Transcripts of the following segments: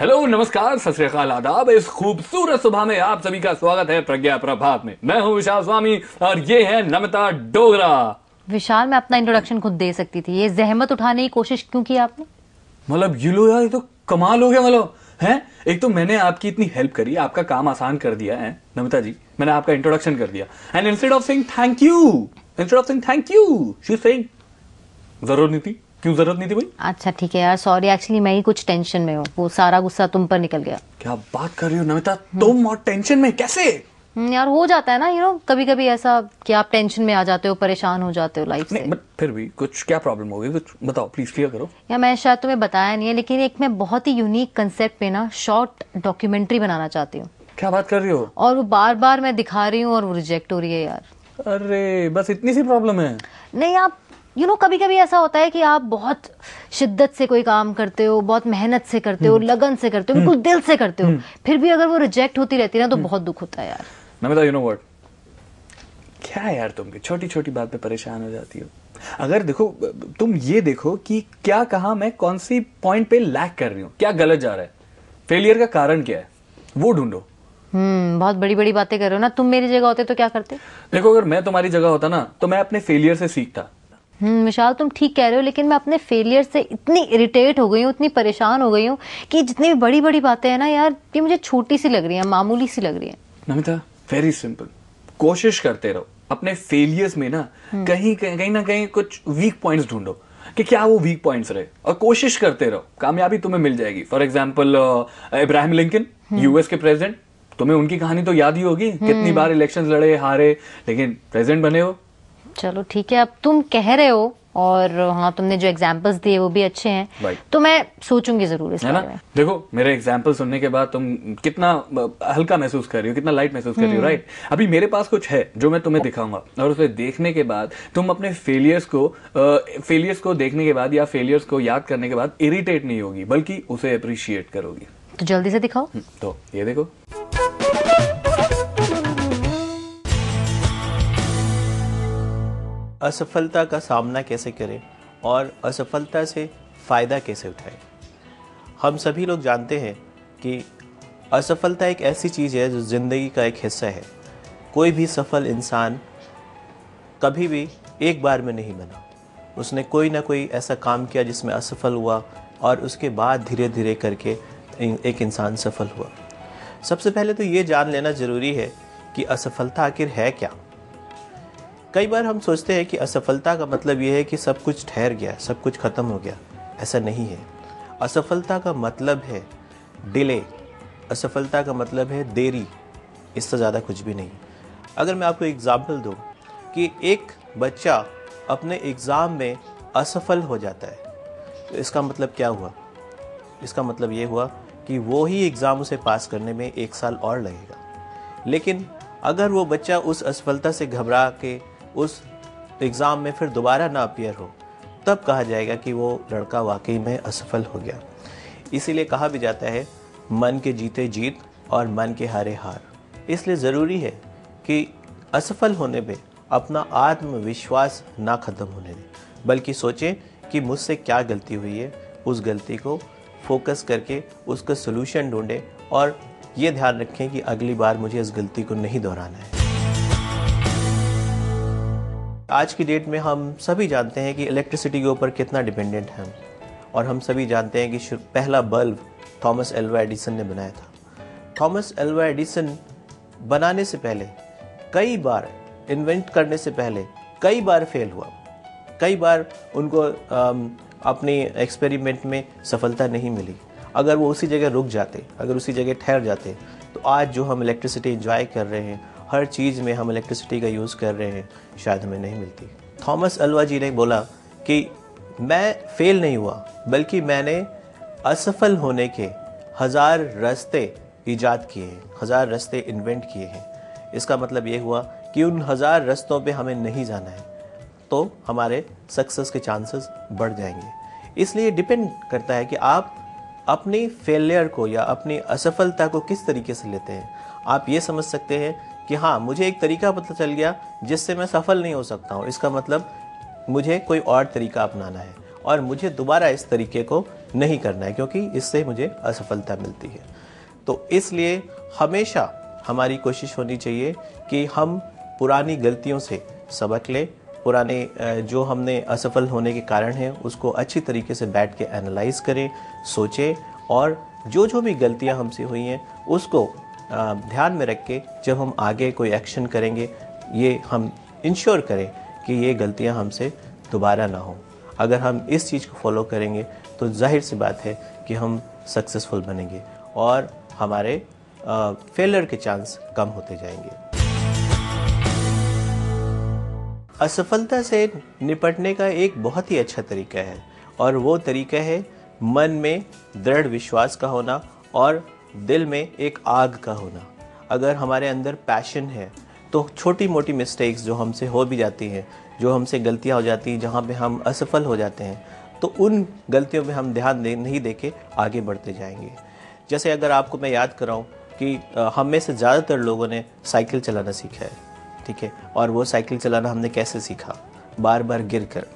Hello, नमस्कार, सत श्री अकाल, आदाब। इस खूबसूरत सुबह में आप सभी का स्वागत है प्रज्ञा प्रभात में। मैं हूं विशाल स्वामी और ये है नमिता डोगरा। विशाल, मैं अपना इंट्रोडक्शन खुद दे सकती थी, ये जहमत उठाने की कोशिश क्यों की आपने? मतलब ये लो यार, ये तो कमाल हो गया। मतलब है, एक तो मैंने आपकी इतनी हेल्प करी, आपका काम आसान कर दिया है नमिता जी, मैंने आपका इंट्रोडक्शन कर दिया, and instead of saying thank you she is saying जरूरत नहीं थी। क्यों जरूरत नहीं थी भाई? अच्छा ठीक है यार, सॉरी, एक्चुअली मैं ही कुछ टेंशन में हूँ, वो सारा गुस्सा तुम पर निकल गया। क्या बात कर रही हो नमिता, तुम और टेंशन में? कैसे यार हो जाता है ना, कभी कभी ऐसा कि आप टेंशन में आ जाते हो, परेशान हो जाते हो लाइफ से। बट फिर भी कुछ क्या प्रॉब्लम हो गई, कुछ बताओ प्लीज, क्लियर करो। या मैं शायद तुम्हें बताया नहीं है, लेकिन एक मैं बहुत ही यूनिक कंसेप्ट पे ना शॉर्ट डॉक्यूमेंट्री बनाना चाहती हूँ। क्या बात कर रही हो? और वो बार बार मैं दिखा रही हूँ और वो रिजेक्ट हो रही है यार। अरे बस इतनी सी प्रॉब्लम है? नहीं, आप कभी कभी ऐसा होता है कि आप बहुत शिद्दत से कोई काम करते हो, बहुत मेहनत से करते हो, लगन से करते हो, बिल्कुल दिल से करते हो, फिर भी अगर वो रिजेक्ट होती रहती है ना तो बहुत दुख होता है यार। नमिता, यू नो व्हाट, क्या यार तुम छोटी छोटी बात पे परेशान हो जाती हो। अगर देखो, तुम ये देखो कि क्या कहा मैं कौन सी पॉइंट पे लैक कर रही हूँ, क्या गलत जा रहा है, फेलियर का कारण क्या है, वो ढूंढो। बहुत बड़ी बड़ी बातें कर रहे हो ना। तुम मेरी जगह होते तो क्या करते? देखो, अगर मैं तुम्हारी जगह होता ना तो मैं अपने फेलियर से सीखता। विशाल, तुम ठीक कह रहे हो, लेकिन मैं अपने फेलियर से इतनी इरिटेट हो गई हूँ, इतनी परेशान हो गई हूँ कि जितनी भी बड़ी बड़ी बातें हैं ना यार, ये मुझे छोटी सी लग रही है, मामूली सी लग रही है। नमिता, वेरी सिंपल, कोशिश करते रहो अपने फेलियर्स में ना कहीं ना कहीं कुछ वीक पॉइंट्स ढूंढो कि क्या वो वीक पॉइंट्स रहे, और कोशिश करते रहो, कामयाबी तुम्हें मिल जाएगी। For example Ibrahim Lincoln, US के प्रेसिडेंट, तुम्हें उनकी कहानी तो याद ही होगी, कितनी बार इलेक्शंस लड़े, हारे, लेकिन प्रेसिडेंट बने हो। चलो ठीक है, अब तुम कह रहे हो, और हाँ, तुमने जो एग्जांपल्स दिए वो भी अच्छे हैं, तो मैं सोचूंगी जरूर इस बारे में। देखो, मेरे एग्जांपल सुनने के बाद तुम कितना हल्का महसूस कर रही हो, कितना लाइट महसूस कर रही हो, राइट? अभी मेरे पास कुछ है जो मैं तुम्हें दिखाऊंगा, और उसे देखने के बाद तुम अपने फेलियर्स को देखने के बाद या फेलियर्स को याद करने के बाद इरिटेट नहीं होगी, बल्कि उसे अप्रिशिएट करोगी। तो जल्दी से दिखाओ। तो ये देखो। असफलता का सामना कैसे करें और असफलता से फ़ायदा कैसे उठाएं। हम सभी लोग जानते हैं कि असफलता एक ऐसी चीज़ है जो ज़िंदगी का एक हिस्सा है। कोई भी सफल इंसान कभी भी एक बार में नहीं बना, उसने कोई ना कोई ऐसा काम किया जिसमें असफल हुआ, और उसके बाद धीरे धीरे करके एक इंसान सफल हुआ। सबसे पहले तो ये जान लेना ज़रूरी है कि असफलता आखिर है क्या। कई बार हम सोचते हैं कि असफलता का मतलब यह है कि सब कुछ ठहर गया, सब कुछ खत्म हो गया। ऐसा नहीं है। असफलता का मतलब है डिले, असफलता का मतलब है देरी, इससे ज़्यादा कुछ भी नहीं। अगर मैं आपको एग्जाम्पल दूं कि एक बच्चा अपने एग्ज़ाम में असफल हो जाता है, तो इसका मतलब क्या हुआ? इसका मतलब ये हुआ कि वो ही एग्ज़ाम उसे पास करने में 1 साल और लगेगा। लेकिन अगर वो बच्चा उस असफलता से घबरा के उस एग्ज़ाम में फिर दोबारा ना अपीयर हो, तब कहा जाएगा कि वो लड़का वाकई में असफल हो गया। इसीलिए कहा भी जाता है, मन के जीते जीत और मन के हारे हार। इसलिए ज़रूरी है कि असफल होने पे अपना आत्मविश्वास ना ख़त्म होने दें, बल्कि सोचें कि मुझसे क्या गलती हुई है, उस गलती को फोकस करके उसका सलूशन ढूंढें, और ये ध्यान रखें कि अगली बार मुझे इस गलती को नहीं दोहराना है। आज की डेट में हम सभी जानते हैं कि इलेक्ट्रिसिटी के ऊपर कितना डिपेंडेंट है, और हम सभी जानते हैं कि पहला बल्ब थॉमस एल्वा एडिसन ने बनाया था। थॉमस एल्वा एडिसन बनाने से पहले कई बार, इन्वेंट करने से पहले कई बार फेल हुआ, कई बार उनको अपनी एक्सपेरिमेंट में सफलता नहीं मिली। अगर वो उसी जगह रुक जाते, अगर उसी जगह ठहर जाते, तो आज जो हम इलेक्ट्रिसिटी एंजॉय कर रहे हैं, हर चीज़ में हम इलेक्ट्रिसिटी का यूज़ कर रहे हैं, शायद हमें नहीं मिलती। थॉमस एल्वा जी ने बोला कि मैं फेल नहीं हुआ, बल्कि मैंने असफल होने के 1000 रास्ते ईजाद किए हैं, 1000 रास्ते इन्वेंट किए हैं। इसका मतलब ये हुआ कि उन 1000 रास्तों पे हमें नहीं जाना है, तो हमारे सक्सेस के चांसेस बढ़ जाएंगे। इसलिए डिपेंड करता है कि आप अपनी फेलियर को या अपनी असफलता को किस तरीके से लेते हैं। आप ये समझ सकते हैं कि हाँ, मुझे एक तरीका पता चल गया जिससे मैं सफल नहीं हो सकता हूँ, इसका मतलब मुझे कोई और तरीका अपनाना है, और मुझे दोबारा इस तरीके को नहीं करना है, क्योंकि इससे मुझे असफलता मिलती है। तो इसलिए हमेशा हमारी कोशिश होनी चाहिए कि हम पुरानी गलतियों से सबक लें, पुराने जो हमने असफल होने के कारण हैं उसको अच्छी तरीके से बैठ के एनालाइज करें, सोचें, और जो जो भी गलतियां हमसे हुई हैं उसको ध्यान में रख के जब हम आगे कोई एक्शन करेंगे, ये हम इंश्योर करें कि ये गलतियां हमसे दोबारा ना हो। अगर हम इस चीज़ को फॉलो करेंगे तो जाहिर सी बात है कि हम सक्सेसफुल बनेंगे और हमारे फेलियर के चांस कम होते जाएंगे। असफलता से निपटने का एक बहुत ही अच्छा तरीका है, और वो तरीका है मन में दृढ़ विश्वास का होना और दिल में एक आग का होना। अगर हमारे अंदर पैशन है तो छोटी मोटी मिस्टेक्स जो हमसे हो भी जाती हैं, जो हमसे गलतियां हो जाती हैं, जहाँ पे हम असफल हो जाते हैं, तो उन गलतियों पे हम ध्यान नहीं देके आगे बढ़ते जाएंगे। जैसे अगर आपको मैं याद कराऊं कि हम में से ज़्यादातर लोगों ने साइकिल चलाना सीखा है, ठीक है, और वो साइकिल चलाना हमने कैसे सीखा? बार बार गिर कर,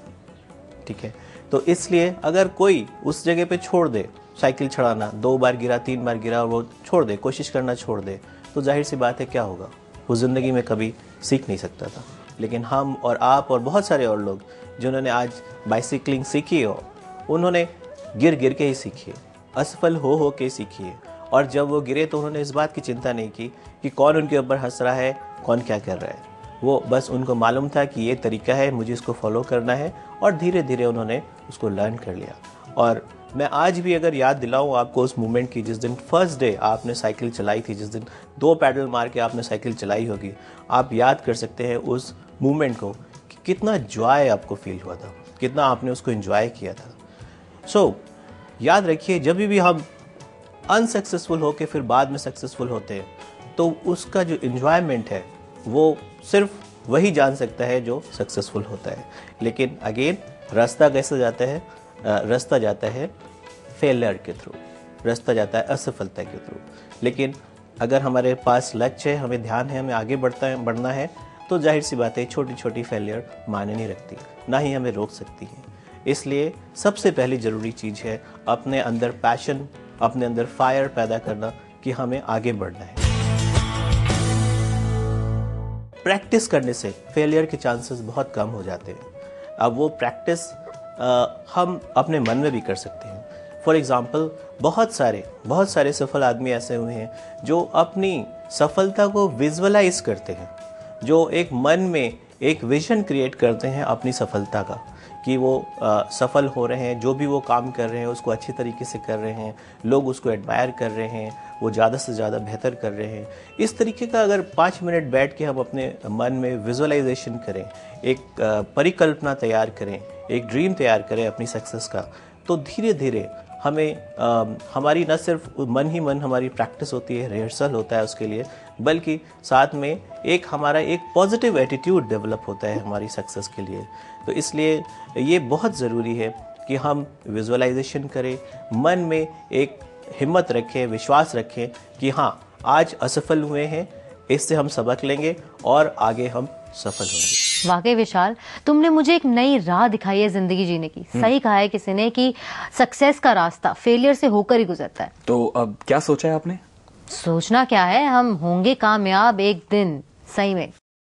ठीक है। तो इसलिए अगर कोई उस जगह पे छोड़ दे साइकिल चलाना, 2 बार गिरा, 3 बार गिरा और वो छोड़ दे, कोशिश करना छोड़ दे, तो जाहिर सी बात है क्या होगा? वो ज़िंदगी में कभी सीख नहीं सकता था। लेकिन हम और आप और बहुत सारे और लोग जिन्होंने आज बाइसिकलिंग सीखी हो, उन्होंने गिर गिर के ही सीखी है, असफल हो के सीखी है। और जब वो गिरे तो उन्होंने इस बात की चिंता नहीं की कि कौन उनके ऊपर हंस रहा है, कौन क्या कर रहा है। वो बस उनको मालूम था कि ये तरीका है, मुझे इसको फॉलो करना है, और धीरे धीरे उन्होंने उसको लर्न कर लिया। और मैं आज भी अगर याद दिलाऊं आपको उस मोमेंट की, जिस दिन फर्स्ट डे आपने साइकिल चलाई थी, जिस दिन 2 पैडल मार के आपने साइकिल चलाई होगी, आप याद कर सकते हैं उस मोमेंट को कि कितना जॉय आपको फील हुआ था, कितना आपने उसको एंजॉय किया था। सो याद रखिए, जब भी हम अनसक्सेसफुल होकर फिर बाद में सक्सेसफुल होते हैं, तो उसका जो एंजॉयमेंट है वो सिर्फ वही जान सकता है जो सक्सेसफुल होता है। लेकिन अगेन रास्ता कैसे जाता है? रास्ता जाता है फेलियर के थ्रू, रास्ता जाता है असफलता के थ्रू। लेकिन अगर हमारे पास लक्ष्य है, हमें ध्यान है, हमें आगे बढ़ना है, तो जाहिर सी बात है छोटी छोटी फेलियर मायने नहीं रखती, ना ही हमें रोक सकती हैं। इसलिए सबसे पहली ज़रूरी चीज़ है अपने अंदर पैशन, अपने अंदर फायर पैदा करना कि हमें आगे बढ़ना है। प्रैक्टिस करने से फेलियर के चांसेस बहुत कम हो जाते हैं। अब वो प्रैक्टिस हम अपने मन में भी कर सकते हैं। फॉर एग्ज़ाम्पल बहुत सारे सफल आदमी ऐसे हुए हैं जो अपनी सफलता को विजुअलाइज करते हैं, जो एक मन में एक विजन क्रिएट करते हैं अपनी सफलता का, कि वो सफल हो रहे हैं, जो भी वो काम कर रहे हैं उसको अच्छी तरीके से कर रहे हैं, लोग उसको एडमायर कर रहे हैं, वो ज़्यादा से ज़्यादा बेहतर कर रहे हैं। इस तरीके का अगर 5 मिनट बैठ के हम अपने मन में विजुअलाइजेशन करें, एक परिकल्पना तैयार करें, एक ड्रीम तैयार करें अपनी सक्सेस का, तो धीरे धीरे हमें हमारी न सिर्फ मन ही मन हमारी प्रैक्टिस होती है, रिहर्सल होता है उसके लिए, बल्कि साथ में एक हमारा एक पॉजिटिव एटीट्यूड डेवलप होता है हमारी सक्सेस के लिए। तो इसलिए ये बहुत ज़रूरी है कि हम विजुअलाइजेशन करें, मन में एक हिम्मत रखें, विश्वास रखें कि हाँ आज असफल हुए हैं, इससे हम सबक लेंगे और आगे हम सफल होंगे। वाकई विशाल, तुमने मुझे एक नई राह दिखाई है जिंदगी जीने की। सही कहा है किसी ने कि सक्सेस का रास्ता फेलियर से होकर ही गुजरता है। तो अब क्या सोचा है आपने? सोचना क्या है, हम होंगे कामयाब एक दिन, सही में।